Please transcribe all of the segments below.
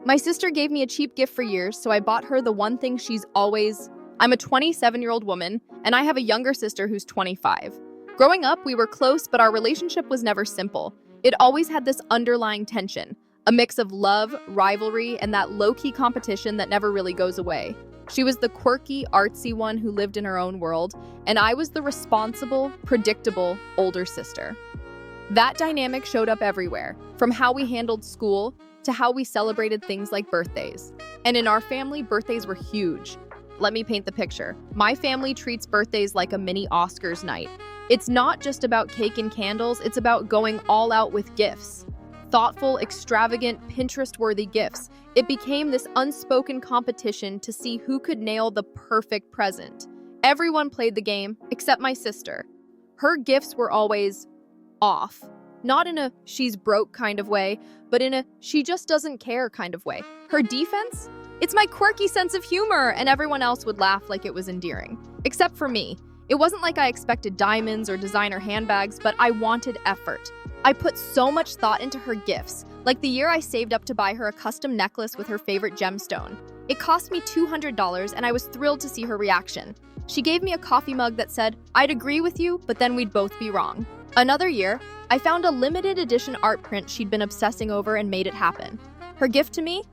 My sister gave me a cheap gift for years, so I bought her the one thing she's always... I'm a 27-year-old woman, and I have a younger sister who's 25. Growing up, we were close, but our relationship was never simple. It always had this underlying tension, a mix of love, rivalry, and that low-key competition that never really goes away. She was the quirky, artsy one who lived in her own world, and I was the responsible, predictable older sister. That dynamic showed up everywhere, from how we handled school to how we celebrated things like birthdays. And in our family, birthdays were huge. Let me paint the picture. My family treats birthdays like a mini Oscars night. It's not just about cake and candles, it's about going all out with gifts. Thoughtful, extravagant, Pinterest-worthy gifts. It became this unspoken competition to see who could nail the perfect present. Everyone played the game, except my sister. Her gifts were always off. Not in a she's broke kind of way, but in a she just doesn't care kind of way. Her defense? It's my quirky sense of humor, and everyone else would laugh like it was endearing. Except for me. It wasn't like I expected diamonds or designer handbags, but I wanted effort. I put so much thought into her gifts, like the year I saved up to buy her a custom necklace with her favorite gemstone. It cost me $200, and I was thrilled to see her reaction. She gave me a coffee mug that said, "I'd agree with you, but then we'd both be wrong." Another year, I found a limited edition art print she'd been obsessing over and made it happen. Her gift to me?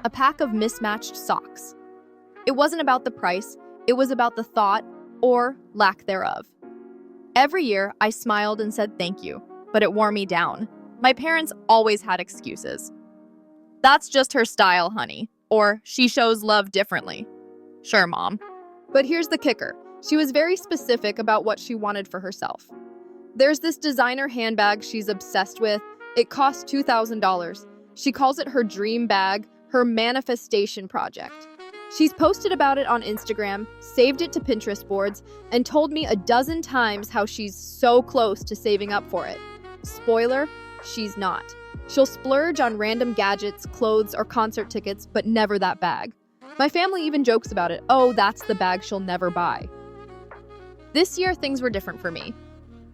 A pack of mismatched socks. It wasn't about the price, it was about the thought, or lack thereof. Every year, I smiled and said thank you, but it wore me down. My parents always had excuses. That's just her style, honey. Or, she shows love differently. Sure, Mom. But here's the kicker. She was very specific about what she wanted for herself. There's this designer handbag she's obsessed with. It costs $2,000. She calls it her dream bag, her manifestation project. She's posted about it on Instagram, saved it to Pinterest boards, and told me a dozen times how she's so close to saving up for it. Spoiler, she's not. She'll splurge on random gadgets, clothes, or concert tickets, but never that bag. My family even jokes about it. Oh, that's the bag she'll never buy. This year, things were different for me.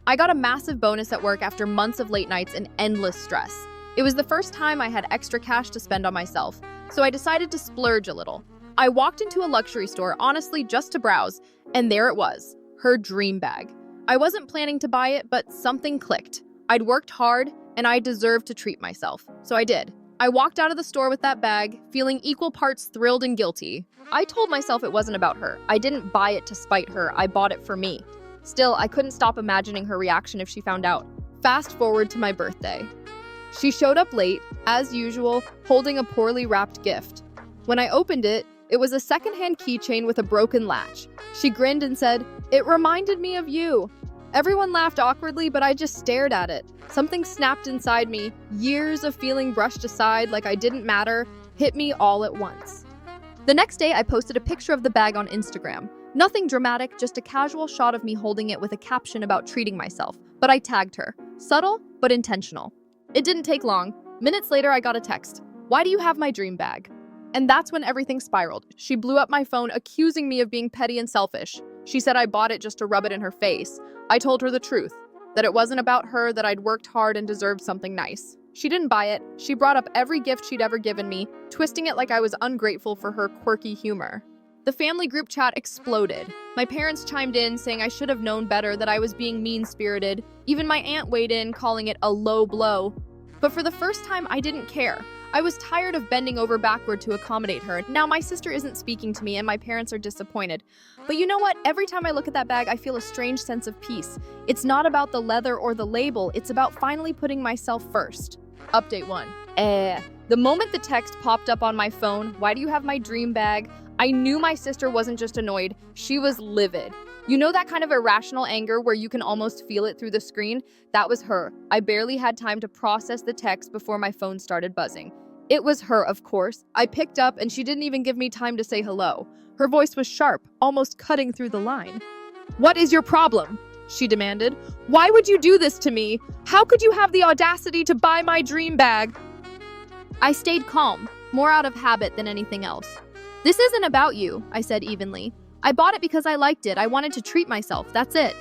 I got a massive bonus at work after months of late nights and endless stress. It was the first time I had extra cash to spend on myself, so I decided to splurge a little. I walked into a luxury store, honestly, just to browse, and there it was, her dream bag. I wasn't planning to buy it, but something clicked. I'd worked hard, and I deserved to treat myself, so I did. I walked out of the store with that bag, feeling equal parts thrilled and guilty. I told myself it wasn't about her. I didn't buy it to spite her, I bought it for me. Still, I couldn't stop imagining her reaction if she found out. Fast forward to my birthday. She showed up late, as usual, holding a poorly wrapped gift. When I opened it, it was a secondhand keychain with a broken latch. She grinned and said, "It reminded me of you." Everyone laughed awkwardly, but I just stared at it. Something snapped inside me. Years of feeling brushed aside like I didn't matter hit me all at once. The next day, I posted a picture of the bag on Instagram. Nothing dramatic, just a casual shot of me holding it with a caption about treating myself. But I tagged her. Subtle, but intentional. It didn't take long. Minutes later, I got a text. "Why do you have my dream bag?" And that's when everything spiraled. She blew up my phone, accusing me of being petty and selfish. She said I bought it just to rub it in her face. I told her the truth, that it wasn't about her, that I'd worked hard and deserved something nice. She didn't buy it. She brought up every gift she'd ever given me, twisting it like I was ungrateful for her quirky humor. The family group chat exploded. My parents chimed in, saying I should have known better, that I was being mean-spirited. Even my aunt weighed in, calling it a low blow. But for the first time, I didn't care. I was tired of bending over backward to accommodate her. Now my sister isn't speaking to me and my parents are disappointed. But you know what? Every time I look at that bag, I feel a strange sense of peace. It's not about the leather or the label. It's about finally putting myself first. Update 1. The moment the text popped up on my phone, "Why do you have my dream bag?" I knew my sister wasn't just annoyed. She was livid. You know that kind of irrational anger where you can almost feel it through the screen? That was her. I barely had time to process the text before my phone started buzzing. It was her, of course. I picked up and she didn't even give me time to say hello. Her voice was sharp, almost cutting through the line. "What is your problem?" she demanded. "Why would you do this to me? How could you have the audacity to buy my dream bag?" I stayed calm, more out of habit than anything else. "This isn't about you," I said evenly. "I bought it because I liked it. I wanted to treat myself. That's it."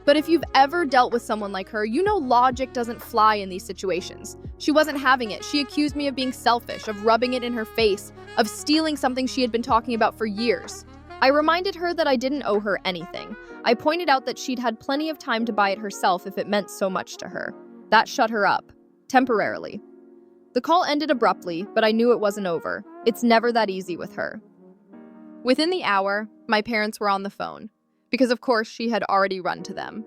But if you've ever dealt with someone like her, you know logic doesn't fly in these situations. She wasn't having it. She accused me of being selfish, of rubbing it in her face, of stealing something she had been talking about for years. I reminded her that I didn't owe her anything. I pointed out that she'd had plenty of time to buy it herself if it meant so much to her. That shut her up. Temporarily. The call ended abruptly, but I knew it wasn't over. It's never that easy with her. Within the hour, my parents were on the phone, because of course she had already run to them.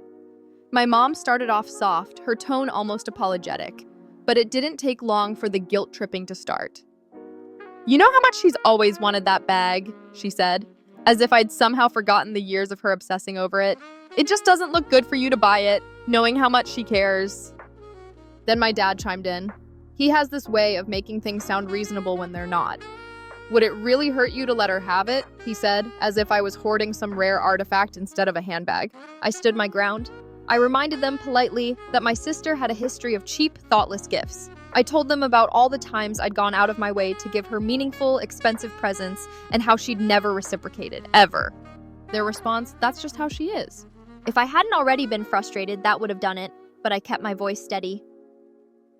My mom started off soft, her tone almost apologetic, but it didn't take long for the guilt tripping to start. "You know how much she's always wanted that bag," she said, as if I'd somehow forgotten the years of her obsessing over it. "It just doesn't look good for you to buy it, knowing how much she cares." Then my dad chimed in. He has this way of making things sound reasonable when they're not. "Would it really hurt you to let her have it?" he said, as if I was hoarding some rare artifact instead of a handbag. I stood my ground. I reminded them politely that my sister had a history of cheap, thoughtless gifts. I told them about all the times I'd gone out of my way to give her meaningful, expensive presents and how she'd never reciprocated, ever. Their response, "That's just how she is." If I hadn't already been frustrated, that would have done it, but I kept my voice steady.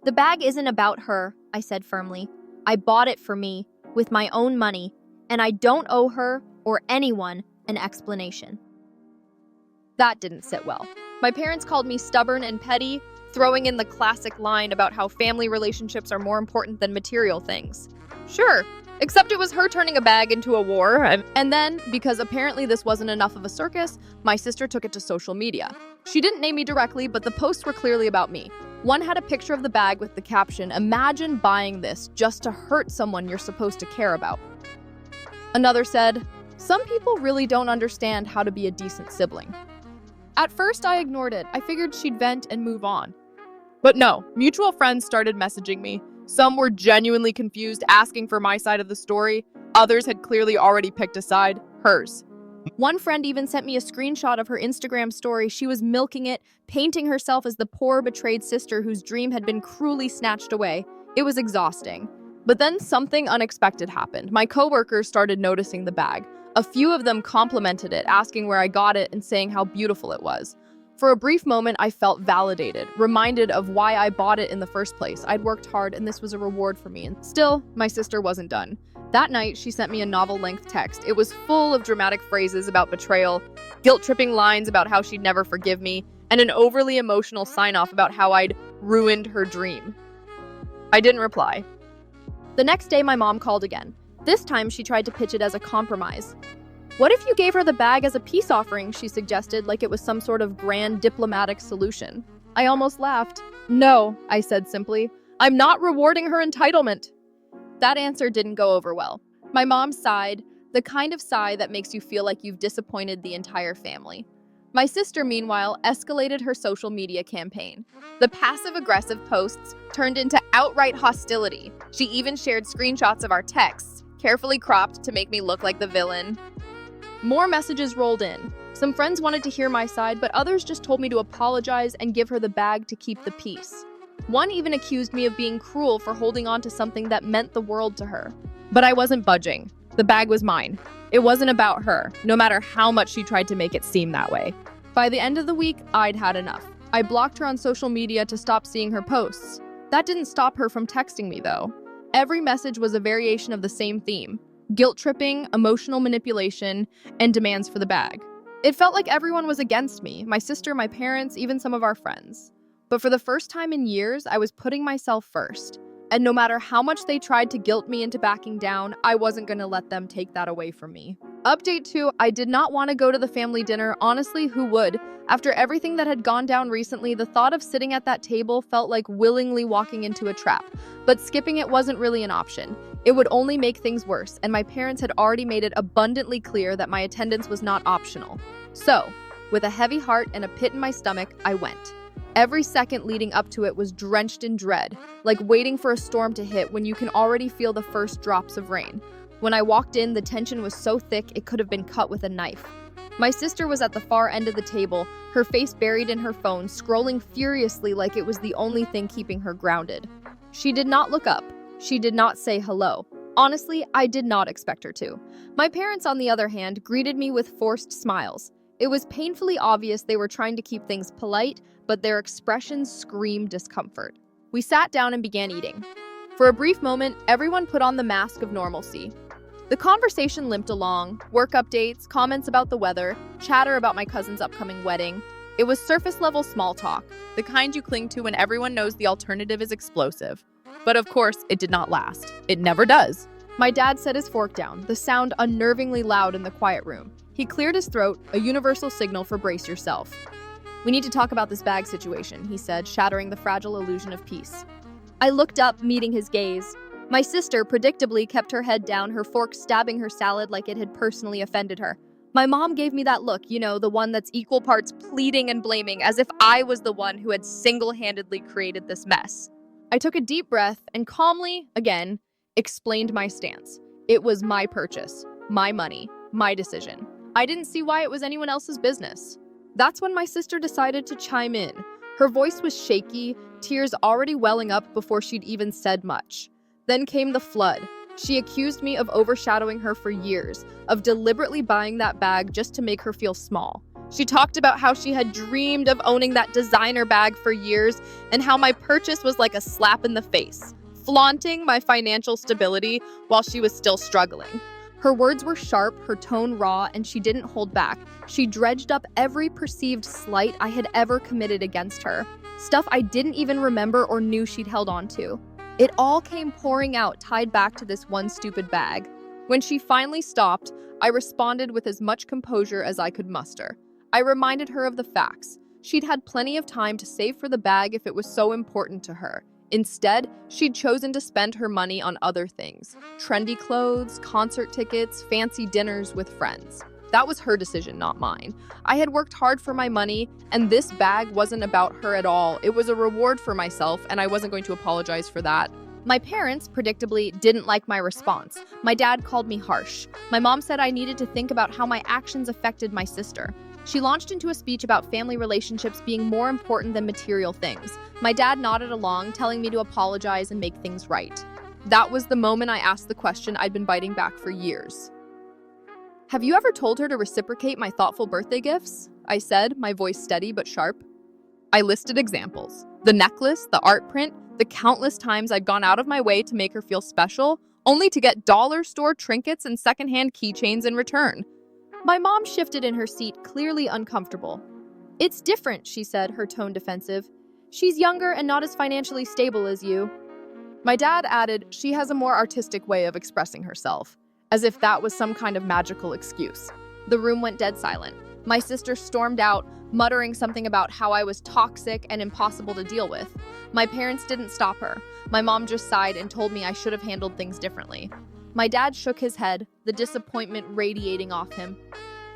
"The bag isn't about her," I said firmly. "I bought it for me, with my own money, and I don't owe her or anyone an explanation." That didn't sit well. My parents called me stubborn and petty, throwing in the classic line about how family relationships are more important than material things. Sure, except it was her turning a bag into a war, and then, because apparently this wasn't enough of a circus, my sister took it to social media. She didn't name me directly, but the posts were clearly about me. One had a picture of the bag with the caption, "Imagine buying this just to hurt someone you're supposed to care about." Another said, "Some people really don't understand how to be a decent sibling." At first, I ignored it. I figured she'd vent and move on. But no, mutual friends started messaging me. Some were genuinely confused, asking for my side of the story. Others had clearly already picked a side, hers. One friend even sent me a screenshot of her Instagram story. She was milking it, painting herself as the poor, betrayed sister whose dream had been cruelly snatched away. It was exhausting. But then something unexpected happened. My coworkers started noticing the bag. A few of them complimented it, asking where I got it and saying how beautiful it was. For a brief moment, I felt validated, reminded of why I bought it in the first place. I'd worked hard and this was a reward for me. And still, my sister wasn't done. That night, she sent me a novel-length text. It was full of dramatic phrases about betrayal, guilt-tripping lines about how she'd never forgive me, and an overly emotional sign-off about how I'd ruined her dream. I didn't reply. The next day, my mom called again. This time, she tried to pitch it as a compromise. "What if you gave her the bag as a peace offering?" she suggested, like it was some sort of grand diplomatic solution. I almost laughed. "No," I said simply. "I'm not rewarding her entitlement." That answer didn't go over well. My mom sighed, the kind of sigh that makes you feel like you've disappointed the entire family. My sister, meanwhile, escalated her social media campaign. The passive-aggressive posts turned into outright hostility. She even shared screenshots of our texts, carefully cropped to make me look like the villain. More messages rolled in. Some friends wanted to hear my side, but others just told me to apologize and give her the bag to keep the peace. One even accused me of being cruel for holding on to something that meant the world to her. But I wasn't budging. The bag was mine. It wasn't about her, no matter how much she tried to make it seem that way. By the end of the week, I'd had enough. I blocked her on social media to stop seeing her posts. That didn't stop her from texting me, though. Every message was a variation of the same theme: guilt-tripping, emotional manipulation, and demands for the bag. It felt like everyone was against me, my sister, my parents, even some of our friends. But for the first time in years, I was putting myself first. And no matter how much they tried to guilt me into backing down, I wasn't going to let them take that away from me. Update 2, I did not want to go to the family dinner. Honestly, who would? After everything that had gone down recently, the thought of sitting at that table felt like willingly walking into a trap. But skipping it wasn't really an option. It would only make things worse, and my parents had already made it abundantly clear that my attendance was not optional. So, with a heavy heart and a pit in my stomach, I went. Every second leading up to it was drenched in dread, like waiting for a storm to hit when you can already feel the first drops of rain. When I walked in, the tension was so thick it could have been cut with a knife. My sister was at the far end of the table, her face buried in her phone, scrolling furiously like it was the only thing keeping her grounded. She did not look up. She did not say hello. Honestly, I did not expect her to. My parents, on the other hand, greeted me with forced smiles. It was painfully obvious they were trying to keep things polite, but their expressions screamed discomfort. We sat down and began eating. For a brief moment, everyone put on the mask of normalcy. The conversation limped along, work updates, comments about the weather, chatter about my cousin's upcoming wedding. It was surface-level small talk, the kind you cling to when everyone knows the alternative is explosive. But of course, it did not last. It never does. My dad set his fork down, the sound unnervingly loud in the quiet room. He cleared his throat, a universal signal for brace yourself. "We need to talk about this bag situation," he said, shattering the fragile illusion of peace. I looked up, meeting his gaze. My sister, predictably, kept her head down, her fork stabbing her salad like it had personally offended her. My mom gave me that look, the one that's equal parts pleading and blaming, as if I was the one who had single-handedly created this mess. I took a deep breath and calmly, again, explained my stance. It was my purchase, my money, my decision. I didn't see why it was anyone else's business. That's when my sister decided to chime in. Her voice was shaky, tears already welling up before she'd even said much. Then came the flood. She accused me of overshadowing her for years, of deliberately buying that bag just to make her feel small. She talked about how she had dreamed of owning that designer bag for years and how my purchase was like a slap in the face, flaunting my financial stability while she was still struggling. Her words were sharp, her tone raw, and she didn't hold back. She dredged up every perceived slight I had ever committed against her, stuff I didn't even remember or knew she'd held on to. It all came pouring out, tied back to this one stupid bag. When she finally stopped, I responded with as much composure as I could muster. I reminded her of the facts. She'd had plenty of time to save for the bag if it was so important to her. Instead, she'd chosen to spend her money on other things. Trendy clothes, concert tickets, fancy dinners with friends. That was her decision, not mine. I had worked hard for my money, and this bag wasn't about her at all. It was a reward for myself, and I wasn't going to apologize for that. My parents, predictably, didn't like my response. My dad called me harsh. My mom said I needed to think about how my actions affected my sister. She launched into a speech about family relationships being more important than material things. My dad nodded along, telling me to apologize and make things right. That was the moment I asked the question I'd been biting back for years. "Have you ever told her to reciprocate my thoughtful birthday gifts?" I said, my voice steady but sharp. I listed examples. The necklace, the art print, the countless times I'd gone out of my way to make her feel special, only to get dollar store trinkets and secondhand keychains in return. My mom shifted in her seat, clearly uncomfortable. "It's different," she said, her tone defensive. "She's younger and not as financially stable as you." My dad added, "She has a more artistic way of expressing herself," as if that was some kind of magical excuse. The room went dead silent. My sister stormed out, muttering something about how I was toxic and impossible to deal with. My parents didn't stop her. My mom just sighed and told me I should have handled things differently. My dad shook his head, the disappointment radiating off him.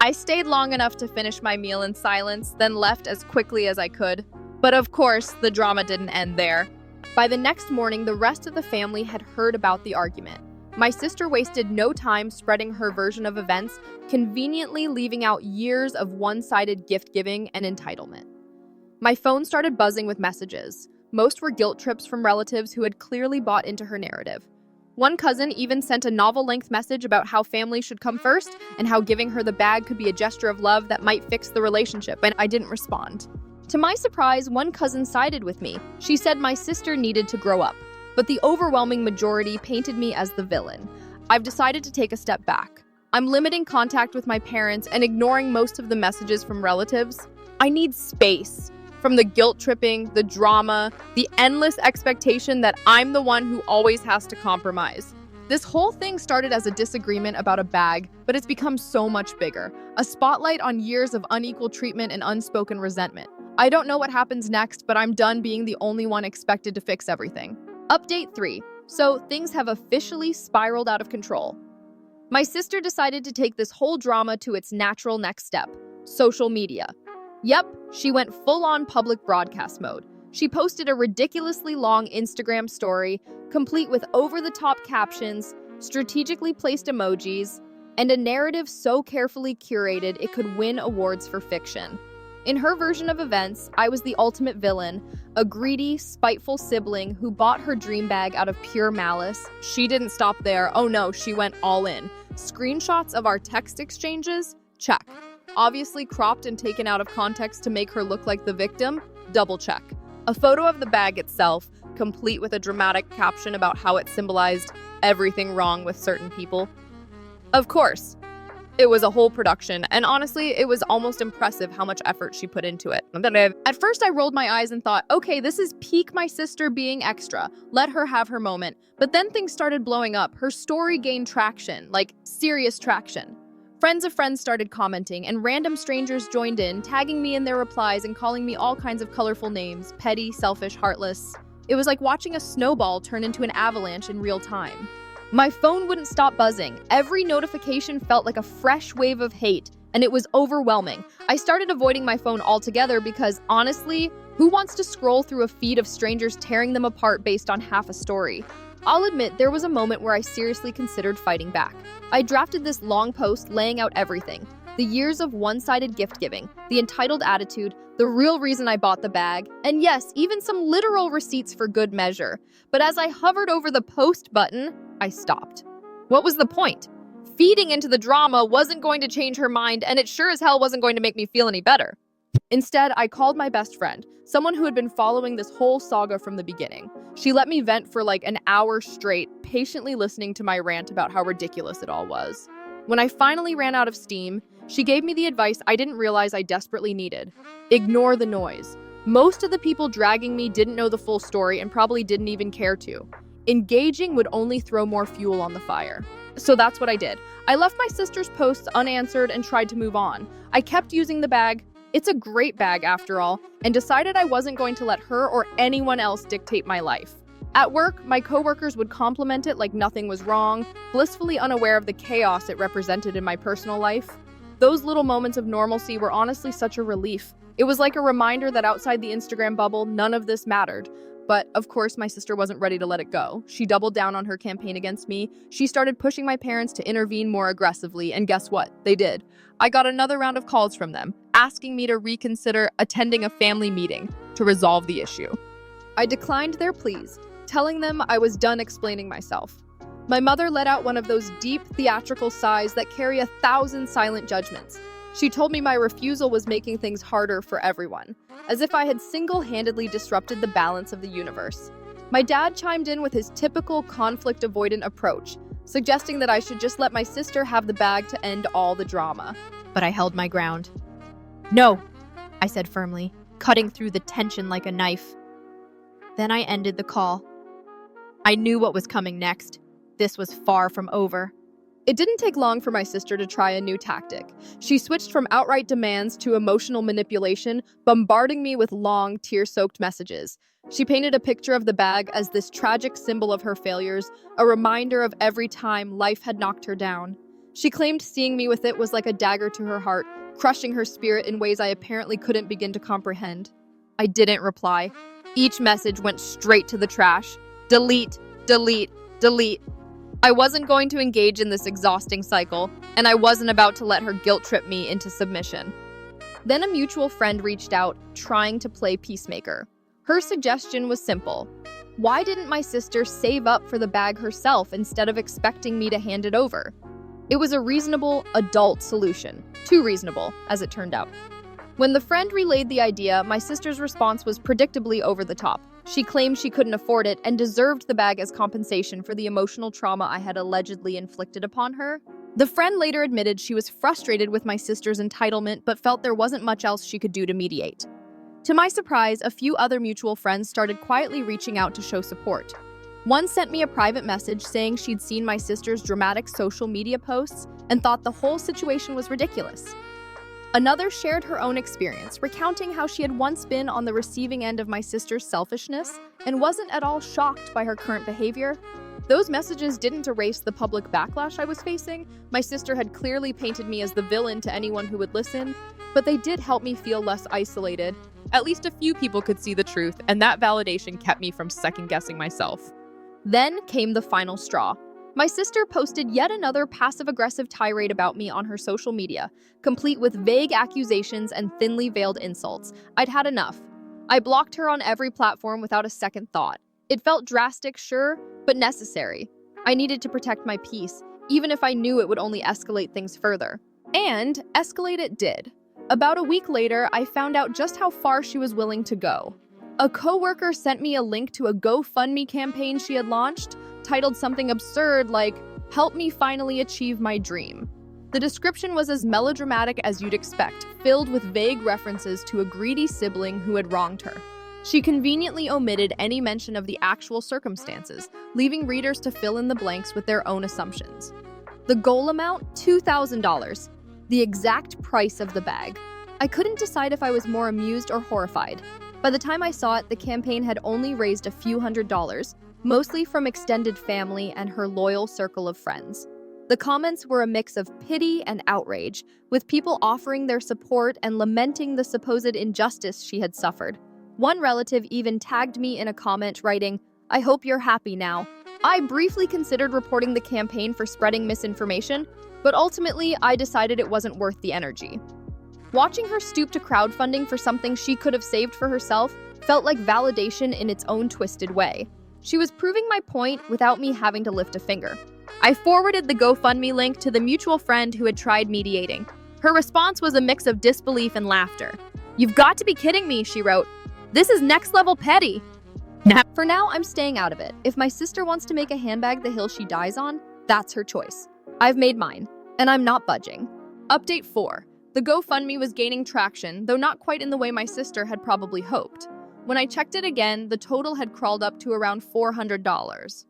I stayed long enough to finish my meal in silence, then left as quickly as I could. But of course, the drama didn't end there. By the next morning, the rest of the family had heard about the argument. My sister wasted no time spreading her version of events, conveniently leaving out years of one-sided gift-giving and entitlement. My phone started buzzing with messages. Most were guilt trips from relatives who had clearly bought into her narrative. One cousin even sent a novel-length message about how family should come first and how giving her the bag could be a gesture of love that might fix the relationship, and I didn't respond. To my surprise, one cousin sided with me. She said my sister needed to grow up, but the overwhelming majority painted me as the villain. I've decided to take a step back. I'm limiting contact with my parents and ignoring most of the messages from relatives. I need space. From the guilt tripping, the drama, the endless expectation that I'm the one who always has to compromise. This whole thing started as a disagreement about a bag, but it's become so much bigger. A spotlight on years of unequal treatment and unspoken resentment. I don't know what happens next, but I'm done being the only one expected to fix everything. Update 3. So things have officially spiraled out of control. My sister decided to take this whole drama to its natural next step, social media. Yep, she went full-on public broadcast mode. She posted a ridiculously long Instagram story, complete with over-the-top captions, strategically placed emojis, and a narrative so carefully curated it could win awards for fiction. In her version of events, I was the ultimate villain, a greedy, spiteful sibling who bought her dream bag out of pure malice. She didn't stop there. Oh no, she went all in. Screenshots of our text exchanges? Check. Obviously cropped and taken out of context to make her look like the victim? Double check. A photo of the bag itself, complete with a dramatic caption about how it symbolized everything wrong with certain people. Of course, it was a whole production, and honestly, it was almost impressive how much effort she put into it. At first, I rolled my eyes and thought, okay, this is peak my sister being extra. Let her have her moment. But then things started blowing up. Her story gained traction, like serious traction. Friends of friends started commenting, and random strangers joined in, tagging me in their replies and calling me all kinds of colorful names: petty, selfish, heartless. It was like watching a snowball turn into an avalanche in real time. My phone wouldn't stop buzzing. Every notification felt like a fresh wave of hate, and it was overwhelming. I started avoiding my phone altogether because, honestly, who wants to scroll through a feed of strangers tearing them apart based on half a story? I'll admit there was a moment where I seriously considered fighting back. I drafted this long post laying out everything: the years of one-sided gift-giving, the entitled attitude, the real reason I bought the bag, and yes, even some literal receipts for good measure. But as I hovered over the post button, I stopped. What was the point? Feeding into the drama wasn't going to change her mind, and it sure as hell wasn't going to make me feel any better. Instead, I called my best friend, someone who had been following this whole saga from the beginning. She let me vent for like an hour straight, patiently listening to my rant about how ridiculous it all was. When I finally ran out of steam, she gave me the advice I didn't realize I desperately needed: ignore the noise. Most of the people dragging me didn't know the full story and probably didn't even care to. Engaging would only throw more fuel on the fire. So that's what I did. I left my sister's posts unanswered and tried to move on. I kept using the bag. It's a great bag after all, and decided I wasn't going to let her or anyone else dictate my life. At work, my coworkers would compliment it like nothing was wrong, blissfully unaware of the chaos it represented in my personal life. Those little moments of normalcy were honestly such a relief. It was like a reminder that outside the Instagram bubble, none of this mattered. But, of course, my sister wasn't ready to let it go. She doubled down on her campaign against me. She started pushing my parents to intervene more aggressively, and guess what? They did. I got another round of calls from them, asking me to reconsider attending a family meeting to resolve the issue. I declined their pleas, telling them I was done explaining myself. My mother let out one of those deep, theatrical sighs that carry 1,000 silent judgments. She told me my refusal was making things harder for everyone, as if I had single-handedly disrupted the balance of the universe. My dad chimed in with his typical conflict-avoidant approach, suggesting that I should just let my sister have the bag to end all the drama. But I held my ground. "No," I said firmly, cutting through the tension like a knife. Then I ended the call. I knew what was coming next. This was far from over. It didn't take long for my sister to try a new tactic. She switched from outright demands to emotional manipulation, bombarding me with long, tear-soaked messages. She painted a picture of the bag as this tragic symbol of her failures, a reminder of every time life had knocked her down. She claimed seeing me with it was like a dagger to her heart, crushing her spirit in ways I apparently couldn't begin to comprehend. I didn't reply. Each message went straight to the trash. Delete, delete, delete. I wasn't going to engage in this exhausting cycle, and I wasn't about to let her guilt trip me into submission. Then a mutual friend reached out, trying to play peacemaker. Her suggestion was simple. Why didn't my sister save up for the bag herself instead of expecting me to hand it over? It was a reasonable, adult solution. Too reasonable, as it turned out. When the friend relayed the idea, my sister's response was predictably over the top. She claimed she couldn't afford it and deserved the bag as compensation for the emotional trauma I had allegedly inflicted upon her. The friend later admitted she was frustrated with my sister's entitlement but felt there wasn't much else she could do to mediate. To my surprise, a few other mutual friends started quietly reaching out to show support. One sent me a private message saying she'd seen my sister's dramatic social media posts and thought the whole situation was ridiculous. Another shared her own experience, recounting how she had once been on the receiving end of my sister's selfishness and wasn't at all shocked by her current behavior. Those messages didn't erase the public backlash I was facing. My sister had clearly painted me as the villain to anyone who would listen, but they did help me feel less isolated. At least a few people could see the truth, and that validation kept me from second-guessing myself. Then came the final straw. My sister posted yet another passive-aggressive tirade about me on her social media, complete with vague accusations and thinly veiled insults. I'd had enough. I blocked her on every platform without a second thought. It felt drastic, sure, but necessary. I needed to protect my peace, even if I knew it would only escalate things further. And escalate it did. About a week later, I found out just how far she was willing to go. A coworker sent me a link to a GoFundMe campaign she had launched, titled something absurd like, "Help me finally achieve my dream." The description was as melodramatic as you'd expect, filled with vague references to a greedy sibling who had wronged her. She conveniently omitted any mention of the actual circumstances, leaving readers to fill in the blanks with their own assumptions. The goal amount, $2,000. The exact price of the bag. I couldn't decide if I was more amused or horrified. By the time I saw it, the campaign had only raised a few $100s, mostly from extended family and her loyal circle of friends. The comments were a mix of pity and outrage, with people offering their support and lamenting the supposed injustice she had suffered. One relative even tagged me in a comment writing, "I hope you're happy now." I briefly considered reporting the campaign for spreading misinformation, but ultimately I decided it wasn't worth the energy. Watching her stoop to crowdfunding for something she could have saved for herself felt like validation in its own twisted way. She was proving my point without me having to lift a finger. I forwarded the GoFundMe link to the mutual friend who had tried mediating. Her response was a mix of disbelief and laughter. "You've got to be kidding me," she wrote. "This is next level petty." For now, I'm staying out of it. If my sister wants to make a handbag the hill she dies on, that's her choice. I've made mine, and I'm not budging. Update 4. The GoFundMe was gaining traction, though not quite in the way my sister had probably hoped. When I checked it again, the total had crawled up to around $400.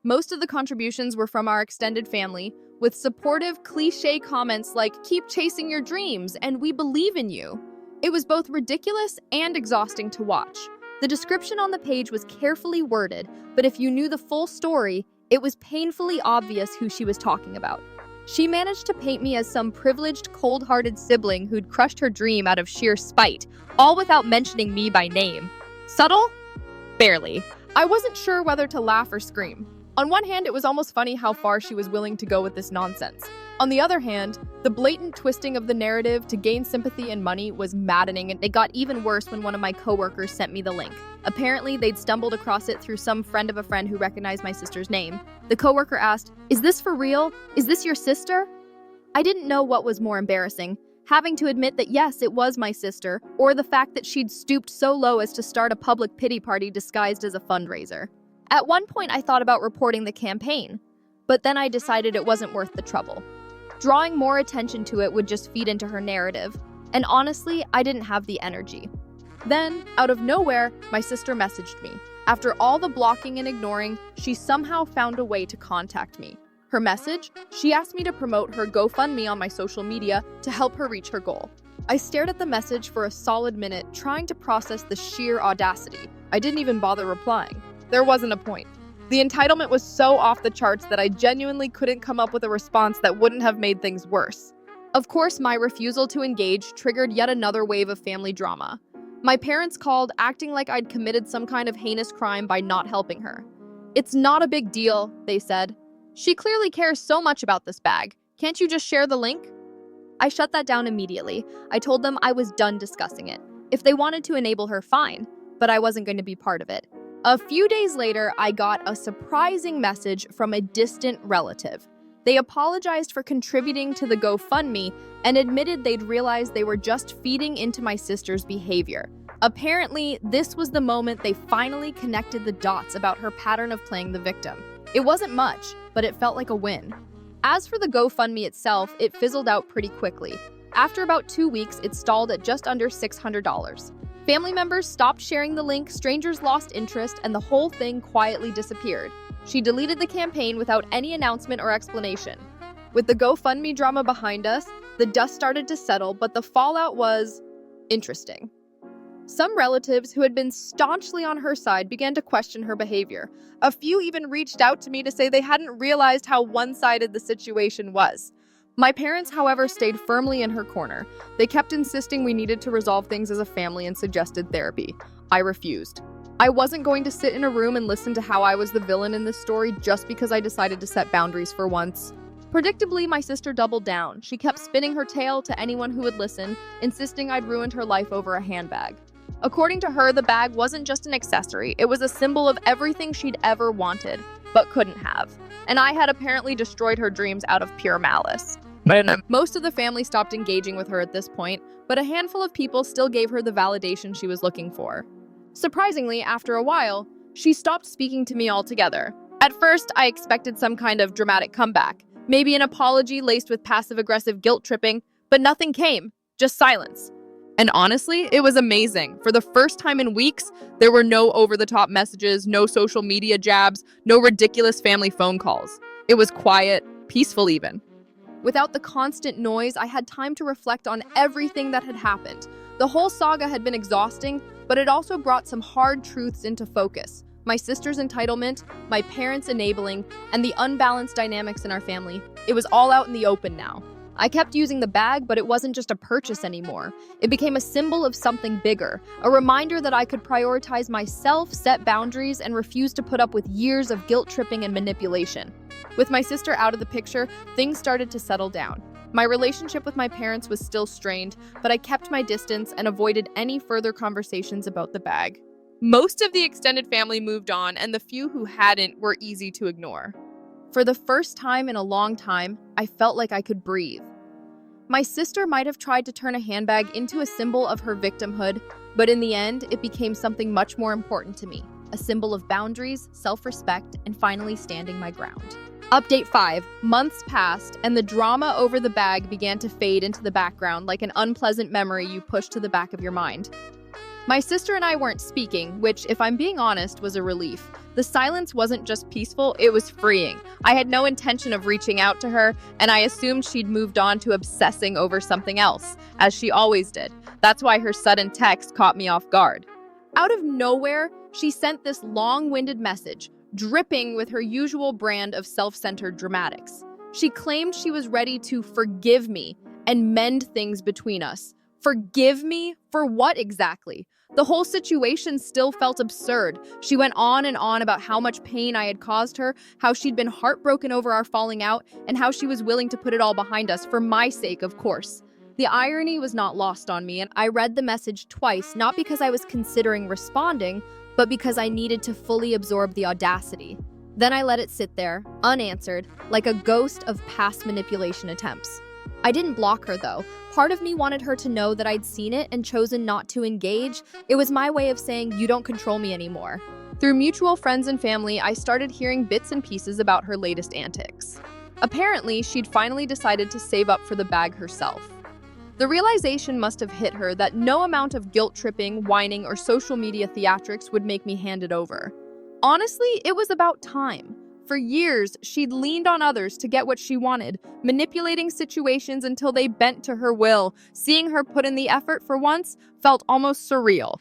Most of the contributions were from our extended family, with supportive, cliché comments like, "Keep chasing your dreams," and "We believe in you." It was both ridiculous and exhausting to watch. The description on the page was carefully worded, but if you knew the full story, it was painfully obvious who she was talking about. She managed to paint me as some privileged, cold-hearted sibling who'd crushed her dream out of sheer spite, all without mentioning me by name. Subtle? Barely. I wasn't sure whether to laugh or scream. On one hand, it was almost funny how far she was willing to go with this nonsense. On the other hand, the blatant twisting of the narrative to gain sympathy and money was maddening, and it got even worse when one of my coworkers sent me the link. Apparently, they'd stumbled across it through some friend of a friend who recognized my sister's name. The coworker asked, "Is this for real? Is this your sister?" I didn't know what was more embarrassing, having to admit that yes, it was my sister, or the fact that she'd stooped so low as to start a public pity party disguised as a fundraiser. At one point, I thought about reporting the campaign, but then I decided it wasn't worth the trouble. Drawing more attention to it would just feed into her narrative, and honestly, I didn't have the energy. Then, out of nowhere, my sister messaged me. After all the blocking and ignoring, she somehow found a way to contact me. Her message? She asked me to promote her GoFundMe on my social media to help her reach her goal. I stared at the message for a solid minute, trying to process the sheer audacity. I didn't even bother replying. There wasn't a point. The entitlement was so off the charts that I genuinely couldn't come up with a response that wouldn't have made things worse. Of course, my refusal to engage triggered yet another wave of family drama. My parents called, acting like I'd committed some kind of heinous crime by not helping her. "It's not a big deal," they said. "She clearly cares so much about this bag. Can't you just share the link?" I shut that down immediately. I told them I was done discussing it. If they wanted to enable her, fine, but I wasn't going to be part of it. A few days later, I got a surprising message from a distant relative. They apologized for contributing to the GoFundMe and admitted they'd realized they were just feeding into my sister's behavior. Apparently, this was the moment they finally connected the dots about her pattern of playing the victim. It wasn't much, but it felt like a win. As for the GoFundMe itself, it fizzled out pretty quickly. After about 2 weeks, it stalled at just under $600. Family members stopped sharing the link, strangers lost interest, and the whole thing quietly disappeared. She deleted the campaign without any announcement or explanation. With the GoFundMe drama behind us, the dust started to settle, but the fallout was interesting. Some relatives who had been staunchly on her side began to question her behavior. A few even reached out to me to say they hadn't realized how one-sided the situation was. My parents, however, stayed firmly in her corner. They kept insisting we needed to resolve things as a family and suggested therapy. I refused. I wasn't going to sit in a room and listen to how I was the villain in this story just because I decided to set boundaries for once. Predictably, my sister doubled down. She kept spinning her tale to anyone who would listen, insisting I'd ruined her life over a handbag. According to her, the bag wasn't just an accessory. It was a symbol of everything she'd ever wanted, but couldn't have. And I had apparently destroyed her dreams out of pure malice. Most of the family stopped engaging with her at this point, but a handful of people still gave her the validation she was looking for. Surprisingly, after a while, she stopped speaking to me altogether. At first, I expected some kind of dramatic comeback, maybe an apology laced with passive-aggressive guilt tripping, but nothing came, just silence. And honestly, it was amazing. For the first time in weeks, there were no over-the-top messages, no social media jabs, no ridiculous family phone calls. It was quiet, peaceful even. Without the constant noise, I had time to reflect on everything that had happened. The whole saga had been exhausting, but it also brought some hard truths into focus. My sister's entitlement, my parents' enabling, and the unbalanced dynamics in our family. It was all out in the open now. I kept using the bag, but it wasn't just a purchase anymore. It became a symbol of something bigger, a reminder that I could prioritize myself, set boundaries, and refuse to put up with years of guilt tripping and manipulation. With my sister out of the picture, things started to settle down. My relationship with my parents was still strained, but I kept my distance and avoided any further conversations about the bag. Most of the extended family moved on, and the few who hadn't were easy to ignore. For the first time in a long time, I felt like I could breathe. My sister might have tried to turn a handbag into a symbol of her victimhood, but in the end, it became something much more important to me, a symbol of boundaries, self-respect, and finally standing my ground. Update 5. Months passed, and the drama over the bag began to fade into the background like an unpleasant memory you push to the back of your mind. My sister and I weren't speaking, which, if I'm being honest, was a relief. The silence wasn't just peaceful, it was freeing. I had no intention of reaching out to her, and I assumed she'd moved on to obsessing over something else, as she always did. That's why her sudden text caught me off guard. Out of nowhere, she sent this long-winded message, dripping with her usual brand of self-centered dramatics. She claimed she was ready to forgive me and mend things between us. Forgive me? For what exactly? The whole situation still felt absurd. She went on and on about how much pain I had caused her, how she'd been heartbroken over our falling out, and how she was willing to put it all behind us, for my sake, of course. The irony was not lost on me, and I read the message twice, not because I was considering responding, but because I needed to fully absorb the audacity. Then I let it sit there, unanswered, like a ghost of past manipulation attempts. I didn't block her, though. Part of me wanted her to know that I'd seen it and chosen not to engage. It was my way of saying, you don't control me anymore. Through mutual friends and family, I started hearing bits and pieces about her latest antics. Apparently, she'd finally decided to save up for the bag herself. The realization must have hit her that no amount of guilt-tripping, whining, or social media theatrics would make me hand it over. Honestly, it was about time. For years, she'd leaned on others to get what she wanted, manipulating situations until they bent to her will. Seeing her put in the effort for once felt almost surreal.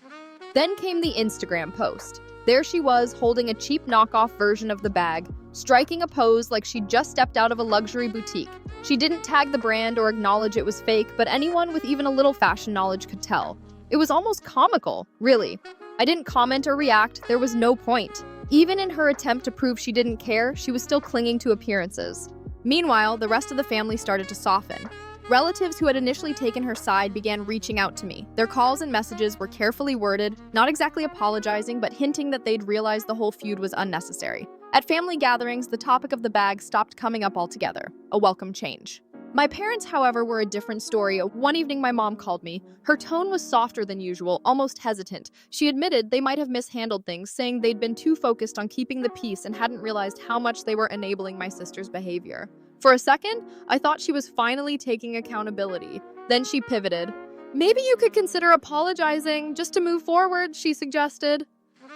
Then came the Instagram post. There she was, holding a cheap knockoff version of the bag, striking a pose like she'd just stepped out of a luxury boutique. She didn't tag the brand or acknowledge it was fake, but anyone with even a little fashion knowledge could tell. It was almost comical, really. I didn't comment or react, there was no point. Even in her attempt to prove she didn't care, she was still clinging to appearances. Meanwhile, the rest of the family started to soften. Relatives who had initially taken her side began reaching out to me. Their calls and messages were carefully worded, not exactly apologizing, but hinting that they'd realized the whole feud was unnecessary. At family gatherings, the topic of the bag stopped coming up altogether, a welcome change. My parents, however, were a different story. One evening my mom called me. Her tone was softer than usual, almost hesitant. She admitted they might have mishandled things, saying they'd been too focused on keeping the peace and hadn't realized how much they were enabling my sister's behavior. For a second, I thought she was finally taking accountability. Then she pivoted. Maybe you could consider apologizing, just to move forward, she suggested.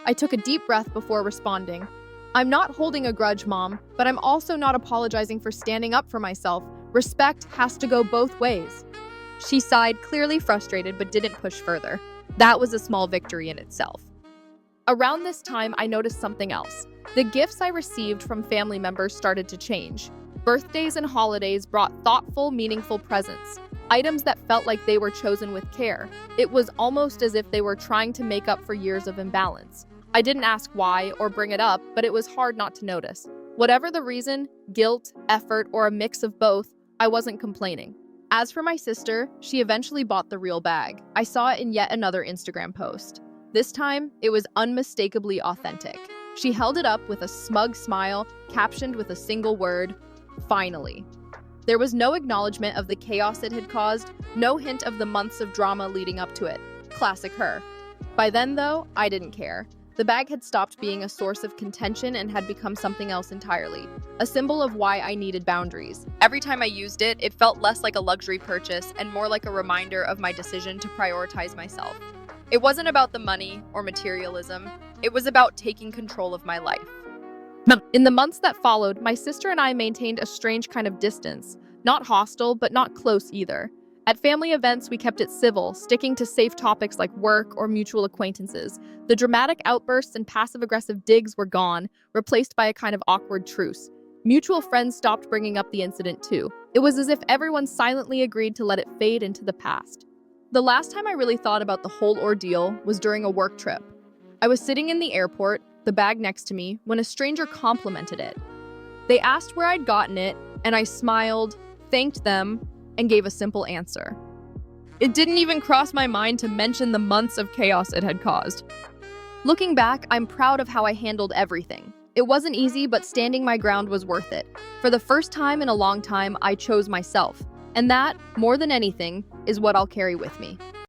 I took a deep breath before responding. I'm not holding a grudge, Mom, but I'm also not apologizing for standing up for myself. Respect has to go both ways. She sighed, clearly frustrated, but didn't push further. That was a small victory in itself. Around this time, I noticed something else. The gifts I received from family members started to change. Birthdays and holidays brought thoughtful, meaningful presents. Items that felt like they were chosen with care. It was almost as if they were trying to make up for years of imbalance. I didn't ask why or bring it up, but it was hard not to notice. Whatever the reason, guilt, effort, or a mix of both, I wasn't complaining. As for my sister, she eventually bought the real bag. I saw it in yet another Instagram post. This time, it was unmistakably authentic. She held it up with a smug smile, captioned with a single word, "Finally." There was no acknowledgement of the chaos it had caused, no hint of the months of drama leading up to it. Classic her. By then, though, I didn't care. The bag had stopped being a source of contention and had become something else entirely, a symbol of why I needed boundaries. Every time I used it, it felt less like a luxury purchase and more like a reminder of my decision to prioritize myself. It wasn't about the money or materialism, it was about taking control of my life. In the months that followed, my sister and I maintained a strange kind of distance, not hostile, but not close either. At family events, we kept it civil, sticking to safe topics like work or mutual acquaintances. The dramatic outbursts and passive-aggressive digs were gone, replaced by a kind of awkward truce. Mutual friends stopped bringing up the incident too. It was as if everyone silently agreed to let it fade into the past. The last time I really thought about the whole ordeal was during a work trip. I was sitting in the airport, the bag next to me, when a stranger complimented it. They asked where I'd gotten it, and I smiled, thanked them, and gave a simple answer. It didn't even cross my mind to mention the months of chaos it had caused. Looking back, I'm proud of how I handled everything. It wasn't easy, but standing my ground was worth it. For the first time in a long time, I chose myself. And that, more than anything, is what I'll carry with me.